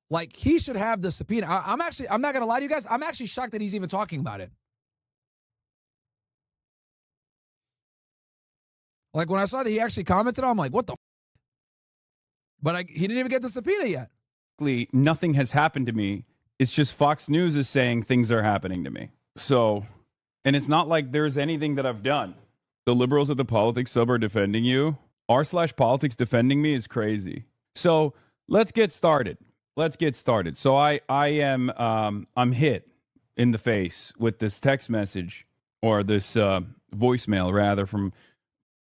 Like, he should have the subpoena. I'm not going to lie to you guys. I'm actually shocked that he's even talking about it. Like, when I saw that he actually commented, I'm like, what the? But he didn't even get the subpoena yet. Nothing has happened to me. It's just Fox News is saying things are happening to me. So, and it's not like there's anything that I've done. The liberals at the politics sub are defending you. r/politics defending me is crazy. So let's get started. So I'm hit in the face with this text message, or this voicemail rather, from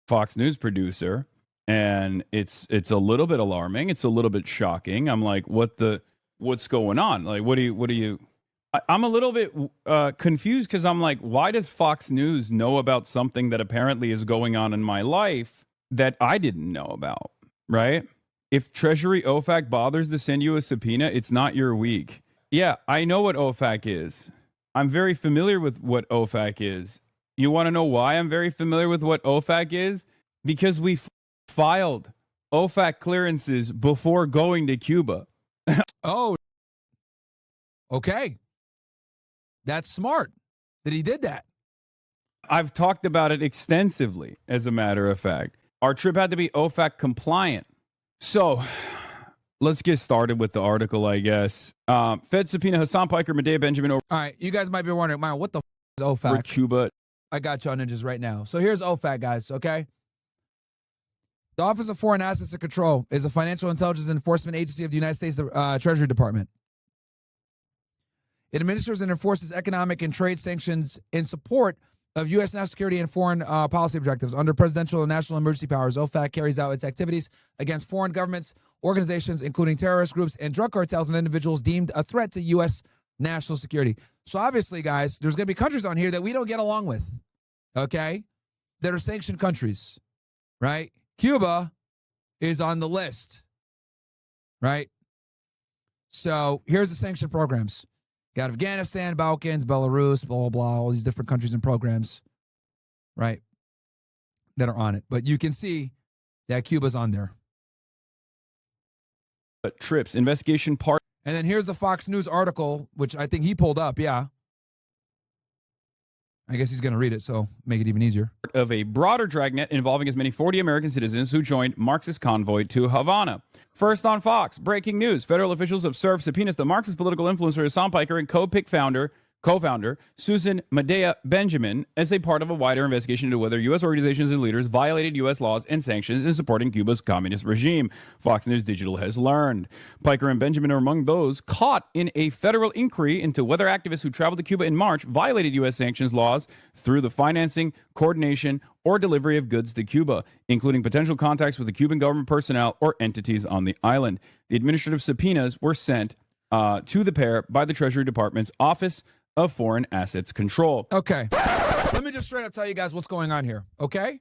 Fox News producer, and it's a little bit alarming. It's a little bit shocking. I'm like, what's going on? Like, what do you? I'm a little bit confused, because I'm like, why does Fox News know about something that apparently is going on in my life that I didn't know about, right? If Treasury OFAC bothers to send you a subpoena, it's not your week. Yeah, I know what OFAC is. I'm very familiar with what OFAC is. You want to know why I'm very familiar with what OFAC is? Because we filed OFAC clearances before going to Cuba. Oh, okay. That's smart that he did that. I've talked about it extensively, as a matter of fact. Our trip had to be OFAC compliant. So let's get started with the article, I guess. Fed subpoena HASAN Piker, Medea Benjamin over. All right, you guys might be wondering, Myron, what the is OFAC? Cuba. I got you on ninjas right now. So here's OFAC, guys, okay? The Office of Foreign Assets and Control is a financial intelligence enforcement agency of the United States Treasury Department. It administers and enforces economic and trade sanctions in support of U.S. national security and foreign policy objectives. Under presidential and national emergency powers, OFAC carries out its activities against foreign governments, organizations, including terrorist groups and drug cartels, and individuals deemed a threat to U.S. national security. So obviously, guys, there's going to be countries on here that we don't get along with, okay, that are sanctioned countries, right? Cuba is on the list, right? So here's the sanction programs. Got Afghanistan, Balkans, Belarus, blah, blah, blah, all these different countries and programs, right, that are on it. But you can see that Cuba's on there. Trips, investigation part. And then here's the Fox News article, which I think he pulled up, yeah. I guess he's going to read it, so make it even easier. Of a broader dragnet involving as many 40 American citizens who joined Marxist convoy to Havana. First on Fox, breaking news. Federal officials have served subpoenas to Marxist political influencer HASAN Piker and co-founder Susan Medea Benjamin as a part of a wider investigation into whether U.S. organizations and leaders violated U.S. laws and sanctions in supporting Cuba's communist regime, Fox News Digital has learned. Piker and Benjamin are among those caught in a federal inquiry into whether activists who traveled to Cuba in March violated U.S. sanctions laws through the financing, coordination, or delivery of goods to Cuba, including potential contacts with the Cuban government personnel or entities on the island. The administrative subpoenas were sent to the pair by the Treasury Department's Office of Foreign Assets Control. Okay. Let me just straight up tell you guys what's going on here, okay?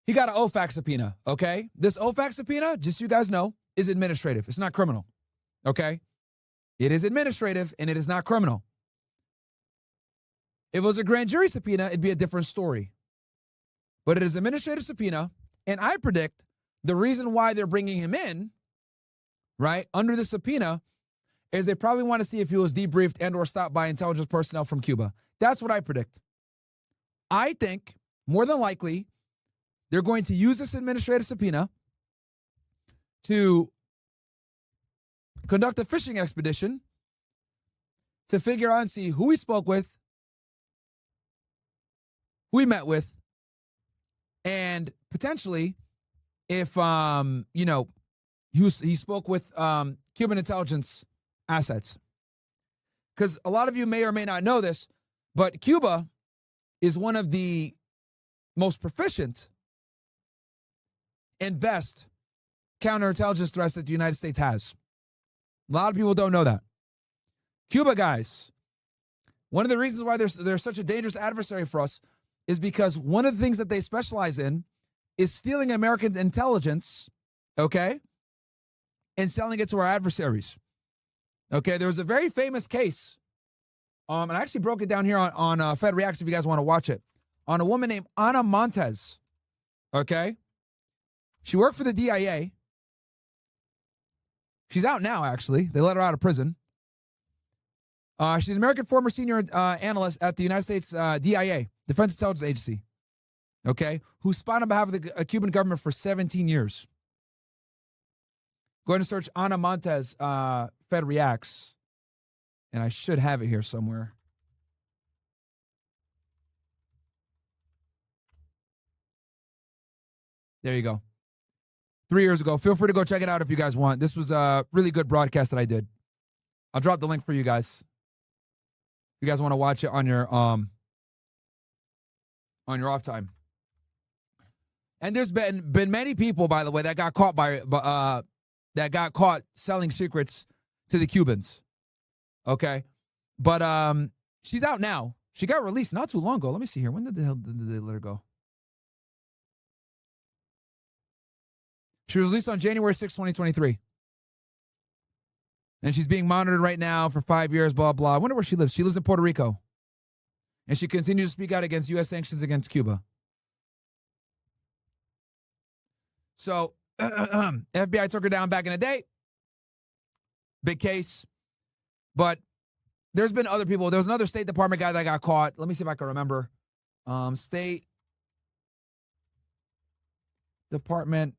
He got an OFAC subpoena, okay? This OFAC subpoena, just so you guys know, is administrative. It's not criminal, okay? It is administrative, and it is not criminal. If it was a grand jury subpoena, it'd be a different story. But it is administrative subpoena, and I predict the reason why they're bringing him in, right, under the subpoena, is they probably want to see if he was debriefed and or stopped by intelligence personnel from Cuba. That's what I predict. I think, more than likely, they're going to use this administrative subpoena to conduct a fishing expedition to figure out and see who he spoke with, who he met with, and potentially if, he spoke with Cuban intelligence assets. Because a lot of you may or may not know this, but Cuba is one of the most proficient and best counterintelligence threats that the United States has. A lot of people don't know that. Cuba, guys, one of the reasons why they're such a dangerous adversary for us is because one of the things that they specialize in is stealing American intelligence, okay, and selling it to our adversaries. Okay, there was a very famous case, and I actually broke it down here on Fed Reacts if you guys want to watch it, on a woman named Ana Montes, okay? She worked for the DIA, She's out now, actually. They let her out of prison. She's an American former senior analyst at the United States DIA, Defense Intelligence Agency, okay, who spied on behalf of the Cuban government for 17 years. Go ahead and search Ana Montes, Fed Reacts, and I should have it here somewhere. There you go. 3 years ago. Feel free to go check it out if you guys want. This was a really good broadcast that I did. I'll drop the link for you guys. If you guys want to watch it on your off time. And there's been many people, by the way, that got caught selling secrets to the Cubans. Okay? But she's out now. She got released not too long ago. Let me see here. When the hell did they let her go? She was released on January 6, 2023. And she's being monitored right now for 5 years, blah, blah. I wonder where she lives. She lives in Puerto Rico. And she continues to speak out against U.S. sanctions against Cuba. So, FBI took her down back in the day. Big case. But there's been other people. There was another State Department guy that got caught. Let me see if I can remember. State Department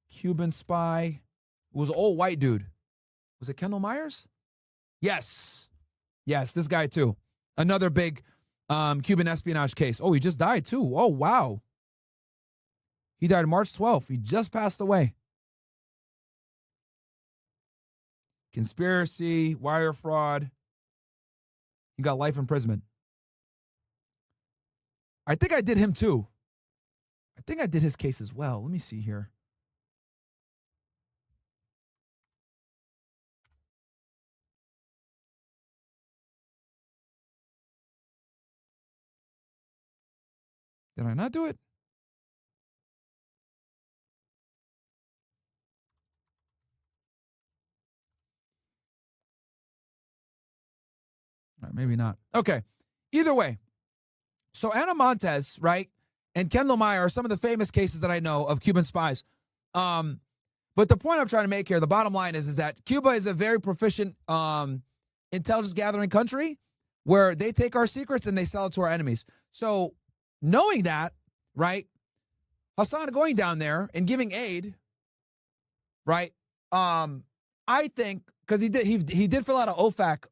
Cuban spy. It was an old white dude. Was it Kendall Myers? Yes. Yes, this guy too. Another big Cuban espionage case. Oh, he just died too. Oh, wow. He died March 12th. He just passed away. Conspiracy, wire fraud. He got life imprisonment. I think I did him too. I think I did his case as well. Let me see here. Did I not do it? All right, maybe not. Okay. Either way. So Ana Montes, right, and Kendall Meyer are some of the famous cases that I know of Cuban spies. But the point I'm trying to make here, the bottom line is that Cuba is a very proficient intelligence gathering country where they take our secrets and they sell it to our enemies. So knowing that, right, HASAN going down there and giving aid, right, I think, because he did fill out an OFAC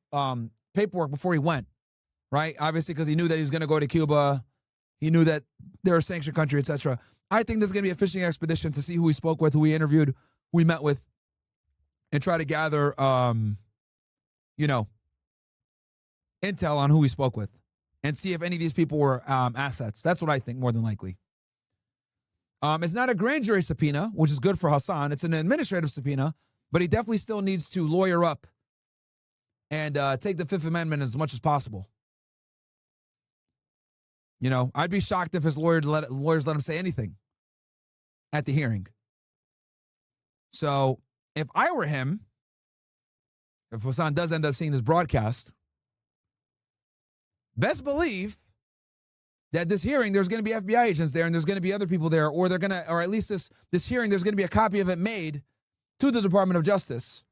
paperwork before he went, right, obviously because he knew that he was going to go to Cuba. He knew that they're a sanctioned country, etc. I think there's going to be a fishing expedition to see who he spoke with, who he interviewed, who he met with, and try to gather, intel on who he spoke with and see if any of these people were assets. That's what I think more than likely. It's not a grand jury subpoena, which is good for HASAN. It's an administrative subpoena, but he definitely still needs to lawyer up and take the Fifth Amendment as much as possible. You know, I'd be shocked if his lawyers let him say anything at the hearing. So if I were him, if HASAN does end up seeing this broadcast, best believe that this hearing, there's going to be FBI agents there and there's going to be other people there, or they're going to, or at least this hearing, there's going to be a copy of it made to the Department of Justice.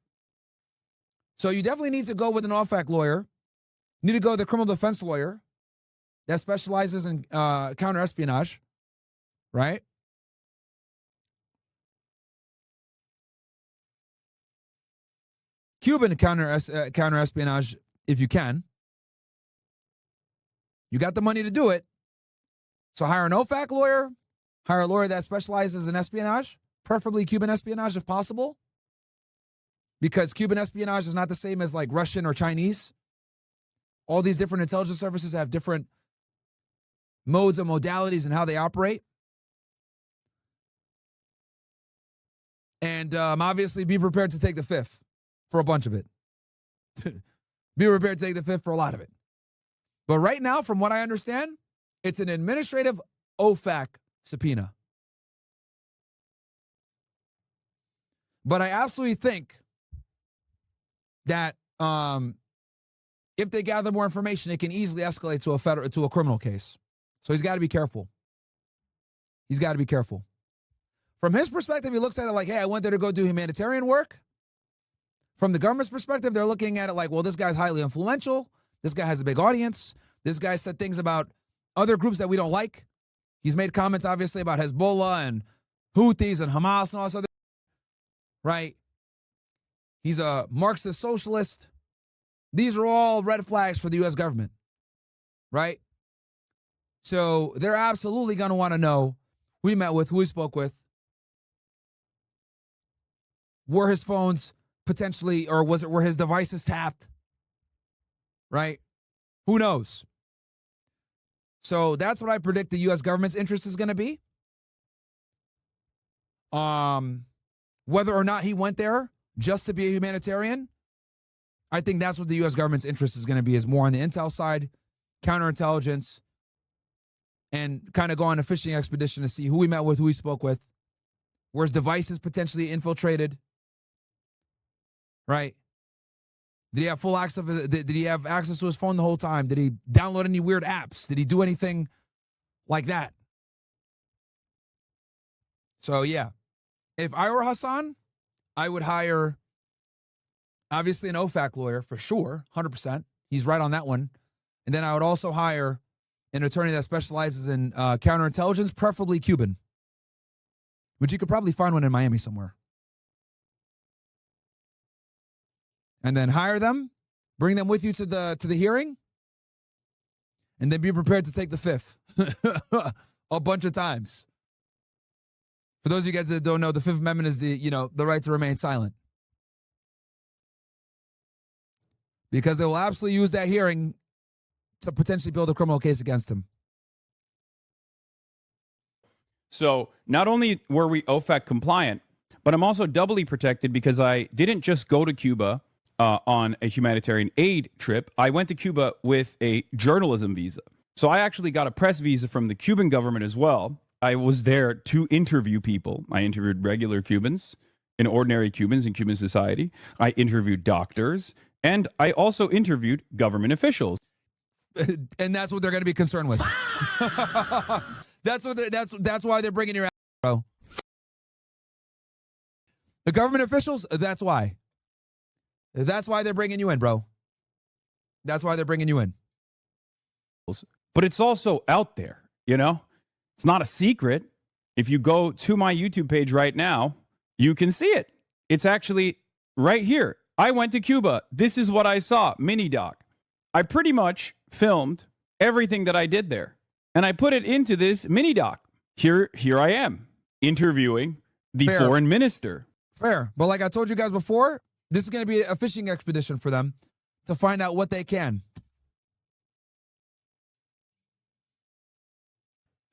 So you definitely need to go with an OFAC lawyer. You need to go with a criminal defense lawyer that specializes in counter-espionage, right? Cuban counter-espionage, if you can. You got the money to do it. So hire an OFAC lawyer, hire a lawyer that specializes in espionage, preferably Cuban espionage if possible, because Cuban espionage is not the same as like Russian or Chinese. All these different intelligence services have different modes and modalities and how they operate. And obviously be prepared to take the fifth for a bunch of it. Be prepared to take the fifth for a lot of it. But right now, from what I understand, it's an administrative OFAC subpoena. But I absolutely think that if they gather more information, it can easily escalate to a criminal case. So he's got to be careful. He's got to be careful. From his perspective, he looks at it like, hey, I went there to go do humanitarian work. From the government's perspective, they're looking at it like, well, this guy's highly influential. This guy has a big audience. This guy said things about other groups that we don't like. He's made comments, obviously, about Hezbollah and Houthis and Hamas and all this other, right? He's a Marxist socialist. These are all red flags for the U.S. government, right? So they're absolutely going to want to know who he met with, who he spoke with, were his phones potentially, or were his devices tapped, right? Who knows? So that's what I predict the U.S. government's interest is going to be. Whether or not he went there just to be a humanitarian, I think that's what the U.S. government's interest is going to be, is more on the intel side, counterintelligence, and kind of go on a fishing expedition to see who he met with, who he spoke with, where his devices potentially infiltrated, right? Did he have full access? Did he have access to his phone the whole time? Did he download any weird apps? Did he do anything like that? So, yeah. If I were Hasan, I would hire, obviously, an OFAC lawyer for sure, 100%. He's right on that one. And then I would also hire an attorney that specializes in counterintelligence, preferably Cuban, which you could probably find one in Miami somewhere. And then hire them, bring them with you to the hearing, and then be prepared to take the fifth a bunch of times. For those of you guys that don't know, the Fifth Amendment is the right to remain silent. Because they will absolutely use that hearing to potentially build a criminal case against him. So not only were we OFAC compliant, but I'm also doubly protected because I didn't just go to Cuba on a humanitarian aid trip. I went to Cuba with a journalism visa. So I actually got a press visa from the Cuban government as well. I was there to interview people. I interviewed regular Cubans and ordinary Cubans in Cuban society. I interviewed doctors, and I also interviewed government officials. And that's what they're going to be concerned with. That's why they're bringing your ass, bro. The government officials, that's why. That's why they're bringing you in, bro. That's why they're bringing you in. But it's also out there, you know? It's not a secret. If you go to my YouTube page right now, you can see it. It's actually right here. I went to Cuba. This is what I saw. Mini doc. I pretty much filmed everything that I did there. And I put it into this mini doc. Here I am interviewing the Fair. foreign minister. Fair. But like I told you guys before, this is going to be a fishing expedition for them to find out what they can.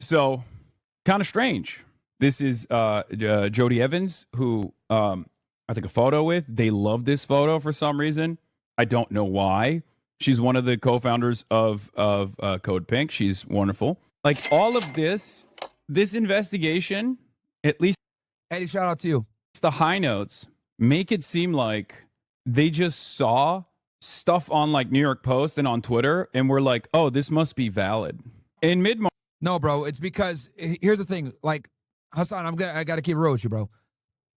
So, kind of strange. This is Jody Evans, who I took a photo with. They love this photo for some reason. I don't know why. She's one of the co-founders of Code Pink. She's wonderful. Like all of this investigation, at least Eddie, shout out to you. the high notes make it seem like they just saw stuff on like New York Post and on Twitter and were like, oh, this must be valid. In mid-March. No, bro. It's because here's the thing. Like, Hasan, I got to keep it real with you, bro.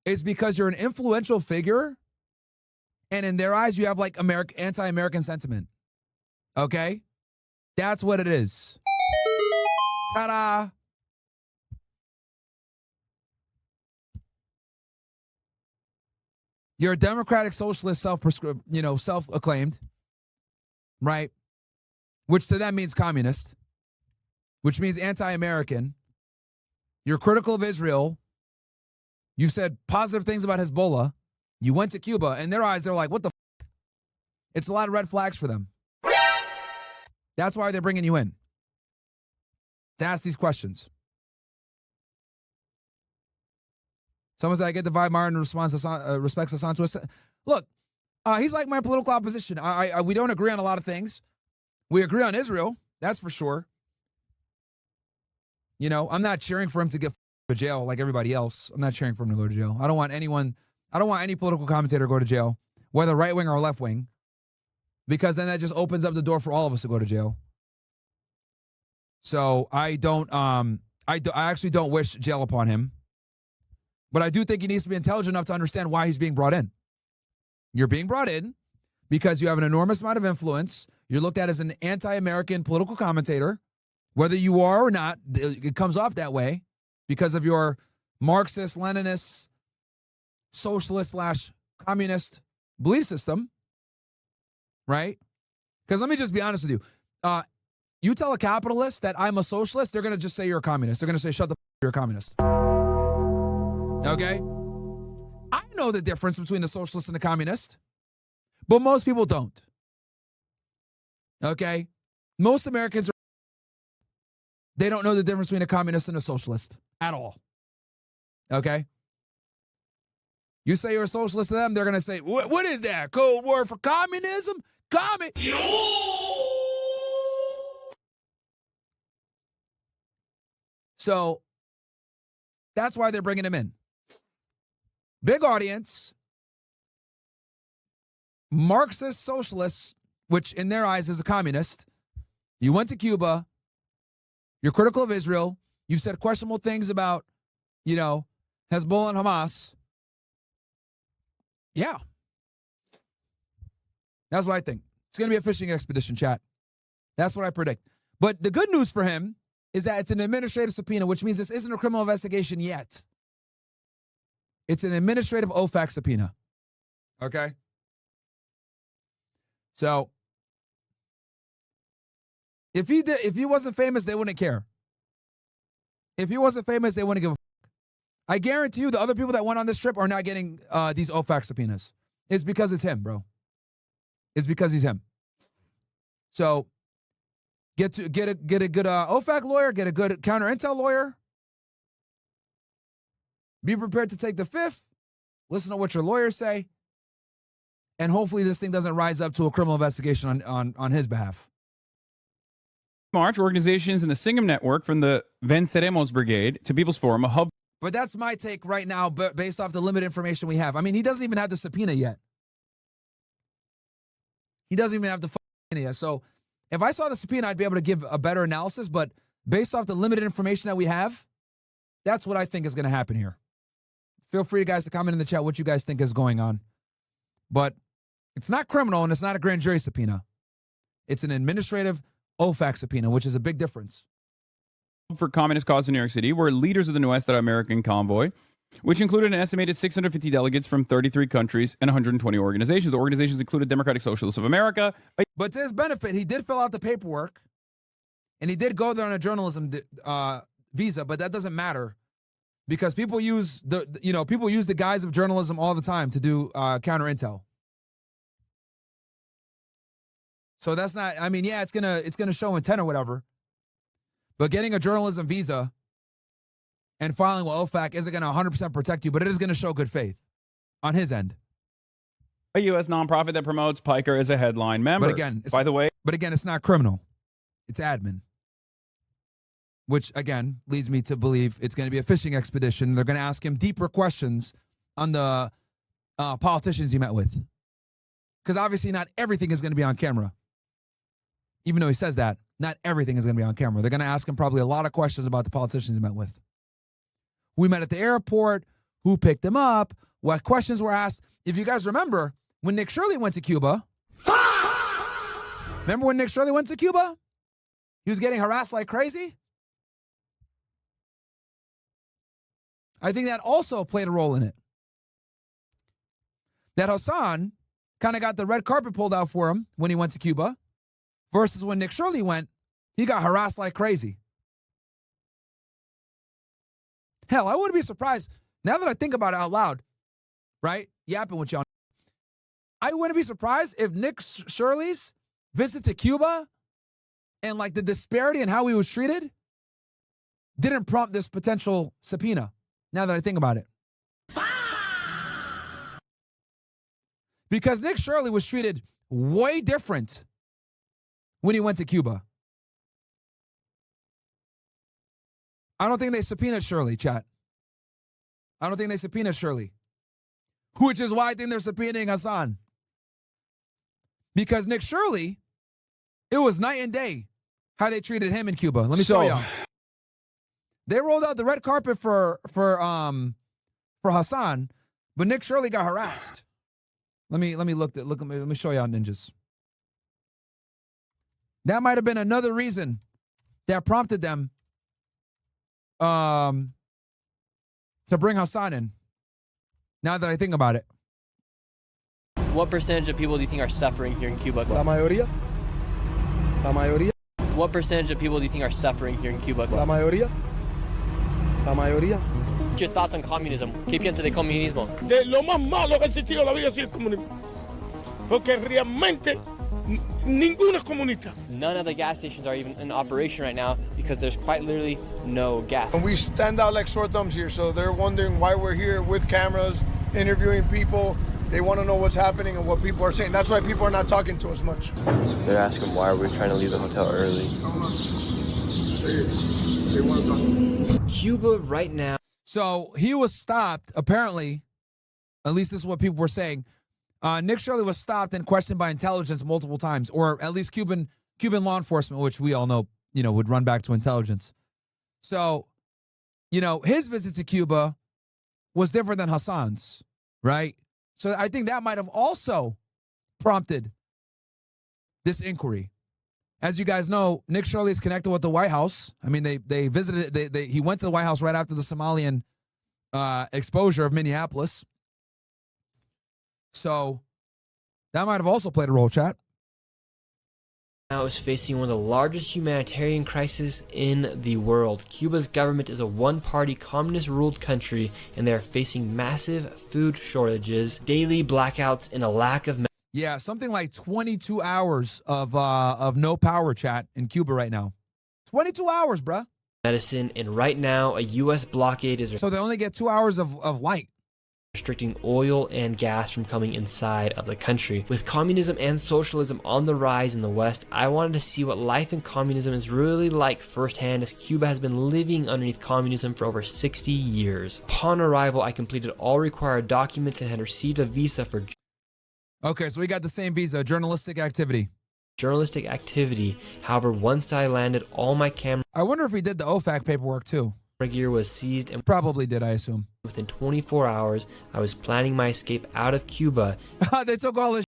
It's because you're an influential figure, and in their eyes, you have like anti-American sentiment. Okay, that's what it is. Ta-da! You're a democratic socialist, self-acclaimed, right? Which to them means communist, which means anti-American. You're critical of Israel. You said positive things about Hezbollah. You went to Cuba. In their eyes, they're like, what the f-? It's a lot of red flags for them. That's why they're bringing you in, to ask these questions. Someone said, I get the vibe Myron respects Hasan to us. Look, he's like my political opposition. We don't agree on a lot of things. We agree on Israel. That's for sure. You know, I'm not cheering for him to get to jail like everybody else. I'm not cheering for him to go to jail. I don't want any political commentator to go to jail, whether right wing or left wing, because then that just opens up the door for all of us to go to jail. So I actually don't wish jail upon him, but I do think he needs to be intelligent enough to understand why he's being brought in. You're being brought in because you have an enormous amount of influence. You're looked at as an anti-American political commentator. Whether you are or not, it comes off that way because of your Marxist, Leninist, socialist/communist belief system, right? Because let me just be honest with you. You tell a capitalist that I'm a socialist, they're going to just say you're a communist. They're going to say, shut the f***, you're a communist. Okay? I know the difference between a socialist and a communist, but most people don't. Okay? Most Americans they don't know the difference between a communist and a socialist at all. Okay? You say you're a socialist to them, they're going to say, what is that? Code word for communism? So that's why they're bringing him in. Big audience, Marxist socialists, which in their eyes is a communist. You went to Cuba. You're critical of Israel. You've said questionable things about, Hezbollah and Hamas. Yeah. That's what I think. It's going to be a fishing expedition, chat. That's what I predict. But the good news for him is that it's an administrative subpoena, which means this isn't a criminal investigation yet. It's an administrative OFAC subpoena. Okay? So, if he wasn't famous, they wouldn't care. If he wasn't famous, they wouldn't give a fuck. I guarantee you the other people that went on this trip are not getting these OFAC subpoenas. It's because it's him, bro. It's because he's him. So, get a good OFAC lawyer, get a good counter intel lawyer. Be prepared to take the fifth. Listen to what your lawyers say. And hopefully this thing doesn't rise up to a criminal investigation on his behalf. March, organizations in the Singham Network from the Venceremos Brigade to People's Forum, a hub. But that's my take right now, based off the limited information we have. I mean, he doesn't even have the subpoena yet. He doesn't even have the subpoena yet. So if I saw the subpoena, I'd be able to give a better analysis. But based off the limited information that we have, that's what I think is going to happen here. Feel free, guys, to comment in the chat what you guys think is going on. But it's not criminal and it's not a grand jury subpoena. It's an administrative OFAC subpoena, which is a big difference. For communist cause in New York City were leaders of the Nuestra American Convoy, which included an estimated 650 delegates from 33 countries and 120 organizations. The organizations included Democratic Socialists of America. But to his benefit, he did fill out the paperwork, and he did go there on a journalism visa, but that doesn't matter because people use the guise of journalism all the time to do counter intel. So that's not, I mean, yeah, it's gonna show intent or whatever. But getting a journalism visa and filing with OFAC isn't going to 100% protect you, but it is going to show good faith on his end. A U.S. nonprofit that promotes Piker as a headline member. But again, it's not criminal. It's admin. Which, again, leads me to believe it's going to be a fishing expedition. They're going to ask him deeper questions on the politicians he met with. Because obviously not everything is going to be on camera. Even though he says that, not everything is going to be on camera. They're going to ask him probably a lot of questions about the politicians he met with. Who he met at the airport, who picked him up, what questions were asked. If you guys remember, when Nick Shirley went to Cuba, remember when Nick Shirley went to Cuba? He was getting harassed like crazy. I think that also played a role in it. That HASAN kind of got the red carpet pulled out for him when he went to Cuba. Versus when Nick Shirley went, he got harassed like crazy. Hell, I wouldn't be surprised, now that I think about it out loud, right? Yapping with y'all. I wouldn't be surprised if Nick Shirley's visit to Cuba and like the disparity in how he was treated didn't prompt this potential subpoena, now that I think about it. Because Nick Shirley was treated way different when he went to Cuba. I don't think they subpoenaed Shirley, chat. I don't think they subpoenaed Shirley. Which is why I think they're subpoenaing HASAN. Because Nick Shirley, it was night and day how they treated him in Cuba. Let me show y'all. They rolled out the red carpet for HASAN, but Nick Shirley got harassed. Let me look at let me show y'all ninjas. That might have been another reason that prompted them to bring HASAN in. Now that I think about it. What percentage of people do you think are suffering here in Cuba? La mayoría. La mayoría. What percentage of people do you think are suffering here in Cuba? La mayoría. La mayoría. What's your thoughts on communism? ¿Qué piensa de comunismo? De lo más malo que ha existido en la vida ha sido el comunismo. Porque realmente ninguno es comunista. None of the gas stations are even in operation right now because there's quite literally no gas. And we stand out like sore thumbs here, so they're wondering why we're here with cameras, interviewing people. They want to know what's happening and what people are saying. That's why people are not talking to us much. They're asking why are we trying to leave the hotel early. They want to talk to us. Cuba right now. So he was stopped, apparently, at least this is what people were saying. Nick Shirley was stopped and questioned by intelligence multiple times, or at least Cuban law enforcement, which we all know, would run back to intelligence. So, his visit to Cuba was different than HASAN's, right? So I think that might have also prompted this inquiry. As you guys know, Nick Shirley is connected with the White House. I mean, they visited, he went to the White House right after the Somalian exposure of Minneapolis. So that might have also played a role, chat. Now is facing one of the largest humanitarian crises in the world. Cuba's government is a one-party communist-ruled country, and they are facing massive food shortages, daily blackouts, and a lack of Yeah, something like 22 hours of no power, chat, in Cuba right now. 22 hours, bruh. medicine, and right now a U.S. blockade is So they only get 2 hours of light. restricting oil and gas from coming inside of the country. With communism and socialism on the rise in the West, I wanted to see what life in communism is really like firsthand, as Cuba has been living underneath communism for over 60 years. Upon arrival, I completed all required documents and had received a visa for Okay, so we got the same visa, journalistic activity. journalistic activity. However, once I landed, all my camera I wonder if he did the OFAC paperwork too. gear was seized, and Probably did, I assume. within 24 hours, I was planning my escape out of Cuba. They took all this.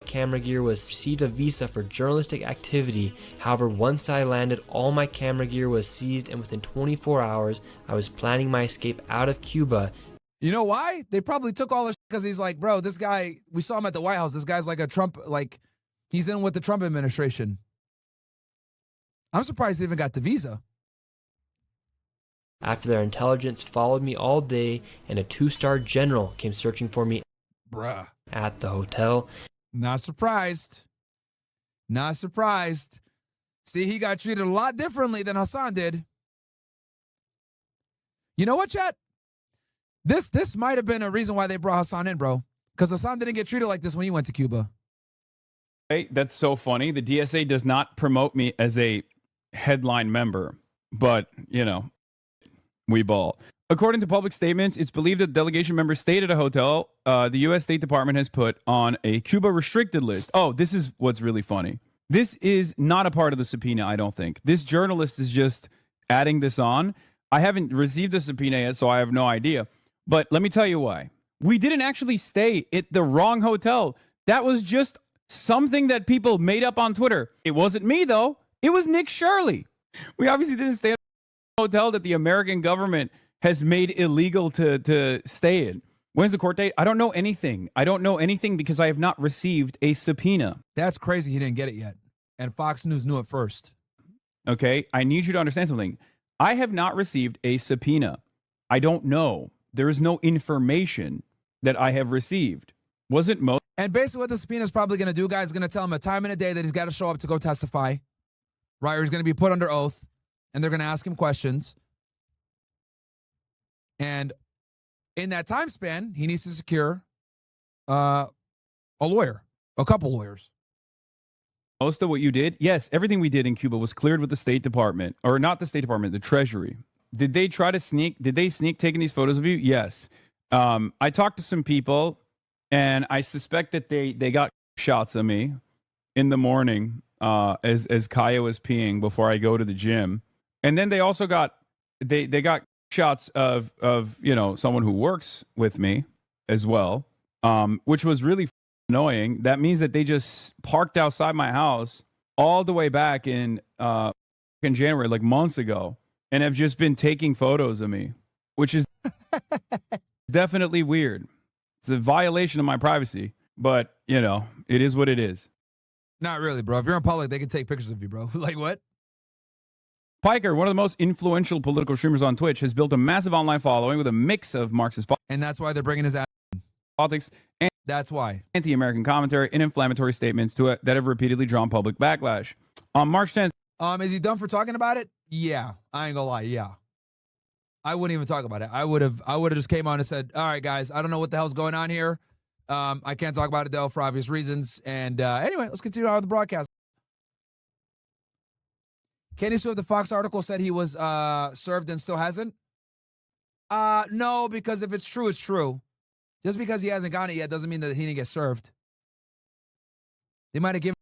Camera gear was received a visa for journalistic activity. However, once I landed, all my camera gear was seized, and within 24 hours, I was planning my escape out of Cuba. You know why? They probably took all this because he's like, bro, this guy, we saw him at the White House. This guy's like a Trump, like, he's in with the Trump administration. I'm surprised they even got the visa. After their intelligence followed me all day, and a 2-star general came searching for me Bruh. at the hotel. Not surprised. Not surprised. See, he got treated a lot differently than HASAN did. You know what, chat? This might have been a reason why they brought HASAN in, bro. Because HASAN didn't get treated like this when he went to Cuba. Hey, that's so funny. The DSA does not promote me as a headline member, but, you know, we ball. According to public statements, it's believed that delegation members stayed at a hotel the U.S. State Department has put on a Cuba restricted list. Oh, this is what's really funny. This is not a part of the subpoena, I don't think. This journalist is just adding this on. I haven't received the subpoena yet, so I have no idea. But let me tell you why. We didn't actually stay at the wrong hotel. That was just something that people made up on Twitter. It wasn't me, though. It was Nick Shirley. We obviously didn't stay at a hotel that the American government has made illegal to stay in. When's the court date? I don't know anything. I don't know anything because I have not received a subpoena. That's crazy he didn't get it yet. And Fox News knew it first. Okay? I need you to understand something. I have not received a subpoena. I don't know. There is no information that I have received. Wasn't most. And basically what the subpoena is probably going to do, guys, is going to tell him a time and a day that he's got to show up to go testify. Right? Or he's going to be put under oath. And they're going to ask him questions. And in that time span, he needs to secure a lawyer, a couple lawyers. Most of what you did? Yes, everything we did in Cuba was cleared with the State Department. Or not the State Department, the Treasury. Did they try to sneak? Did they sneak taking these photos of you? Yes. I talked to some people, and I suspect that they got shots of me in the morning as Kaya was peeing before I go to the gym. And then they also got they got shots of you know, someone who works with me as well. which was really annoying. That means that they just parked outside my house all the way back in January, like months ago, and have just been taking photos of me, which is definitely weird. It's a violation of my privacy, but you know, it is what it is. Not really, bro. If you're in public, they can take pictures of you, bro. Like what? Piker, one of the most influential political streamers on Twitch, has built a massive online following with a mix of Marxist And that's why they're bringing his ass. politics and That's why. anti-American commentary and inflammatory statements that have repeatedly drawn public backlash. On March 10th, Is he done for talking about it? Yeah. I ain't gonna lie. Yeah. I wouldn't even talk about it. I would have just came on and said, all right, guys, I don't know what the hell's going on here. I can't talk about it though for obvious reasons. And anyway, let's continue on with the broadcast. Kenny Swift, the Fox article said he was served and still hasn't. No, because if it's true, it's true. Just because he hasn't gotten it yet doesn't mean that he didn't get served. They might have given